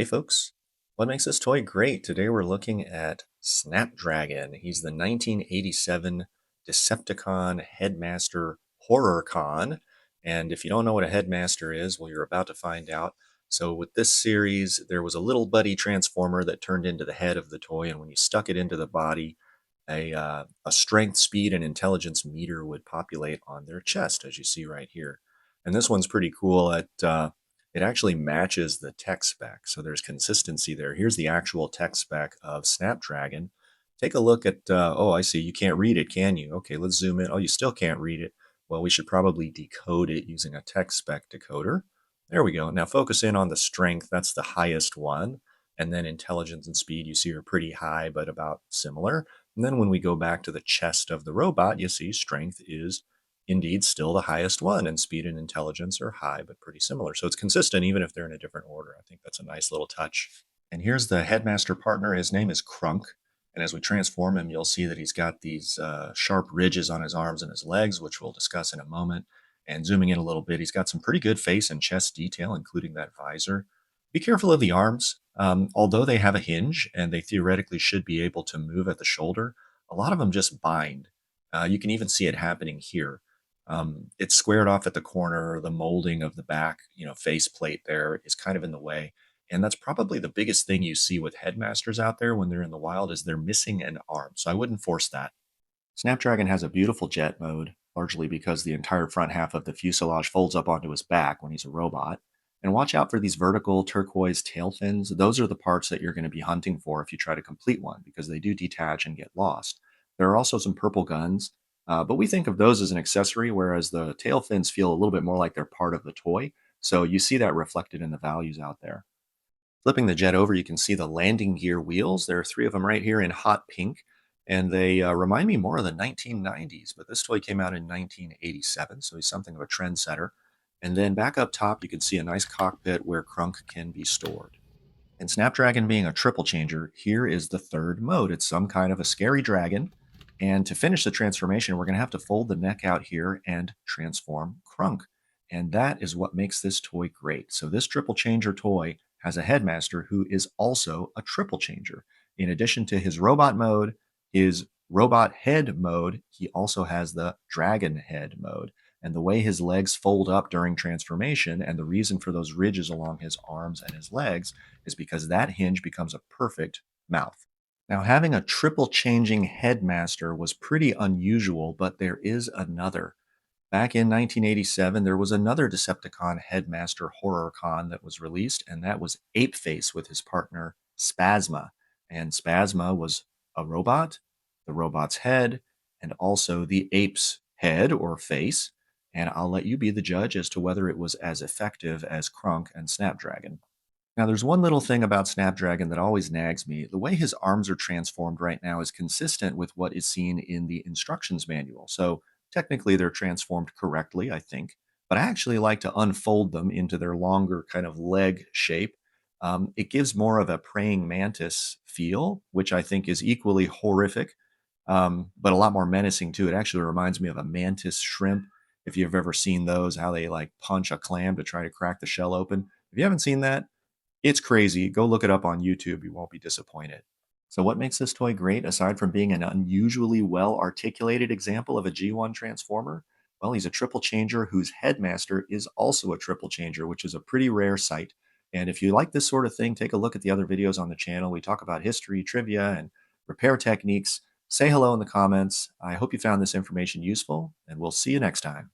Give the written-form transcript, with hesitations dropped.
Hey folks, what makes this toy great? Today we're looking at Snapdragon. He's the 1987 Decepticon Headmaster Horrorcon. And if you don't know what a headmaster is, well, you're about to find out. So with this series, there was a little buddy transformer that turned into the head of the toy, and when you stuck it into the body, a strength, speed, and intelligence meter would populate on their chest, as you see right here. And this one's pretty cool. It actually matches the tech spec, so there's consistency there. Here's the actual tech spec of Snapdragon. Take a look at, oh, I see, you can't read it, can you? Okay, let's zoom in. Oh, you still can't read it. Well, we should probably decode it using a tech spec decoder. There we go. Now focus in on the strength. That's the highest one. And then intelligence and speed, you see, are pretty high, but about similar. And then when we go back to the chest of the robot, you see strength is indeed still the highest one, and speed and intelligence are high, but pretty similar. So it's consistent even if they're in a different order. I think that's a nice little touch. And here's the headmaster partner. His name is Krunk. And as we transform him, you'll see that he's got these sharp ridges on his arms and his legs, which we'll discuss in a moment. And zooming in a little bit, he's got some pretty good face and chest detail, including that visor. Be careful of the arms. Although they have a hinge and they theoretically should be able to move at the shoulder, a lot of them just bind. You can even see it happening here. It's squared off at the corner. The molding of the back, face plate there is kind of in the way. And that's probably the biggest thing you see with headmasters out there when they're in the wild is they're missing an arm. So I wouldn't force that. Snapdragon has a beautiful jet mode, largely because the entire front half of the fuselage folds up onto his back when he's a robot. And watch out for these vertical turquoise tail fins. Those are the parts that you're going to be hunting for if you try to complete one, because they do detach and get lost. There are also some purple guns, but we think of those as an accessory, whereas the tail fins feel a little bit more like they're part of the toy. So you see that reflected in the values out there. Flipping the jet over, you can see the landing gear wheels. There are three of them right here in hot pink, and they remind me more of the 1990s, but this toy came out in 1987, so he's something of a trendsetter. And then back up top, you can see a nice cockpit where Krunk can be stored. And Snapdragon being a triple changer, here is the third mode. It's some kind of a scary dragon. And to finish the transformation, we're going to have to fold the neck out here and transform Krunk. And that is what makes this toy great. So this triple changer toy has a headmaster who is also a triple changer. In addition to his robot mode, his robot head mode, he also has the dragon head mode. And the way his legs fold up during transformation, and the reason for those ridges along his arms and his legs, is because that hinge becomes a perfect mouth. Now, having a triple changing headmaster was pretty unusual, but there is another. Back in 1987, there was another Decepticon Headmaster Horrorcon that was released, and that was Apeface with his partner Spasma. And Spasma was a robot, the robot's head, and also the ape's head or face. And I'll let you be the judge as to whether it was as effective as Krunk and Snapdragon. Now, there's one little thing about Snapdragon that always nags me. The way his arms are transformed right now is consistent with what is seen in the instructions manual. So technically, they're transformed correctly, I think. But I actually like to unfold them into their longer kind of leg shape. It gives more of a praying mantis feel, which I think is equally horrific, but a lot more menacing too. It actually reminds me of a mantis shrimp. If you've ever seen those, how they like punch a clam to try to crack the shell open. If you haven't seen that, it's crazy. Go look it up on YouTube. You won't be disappointed. So what makes this toy great, aside from being an unusually well-articulated example of a G1 transformer? Well, he's a triple changer whose headmaster is also a triple changer, which is a pretty rare sight. And if you like this sort of thing, take a look at the other videos on the channel. We talk about history, trivia, and repair techniques. Say hello in the comments. I hope you found this information useful, and we'll see you next time.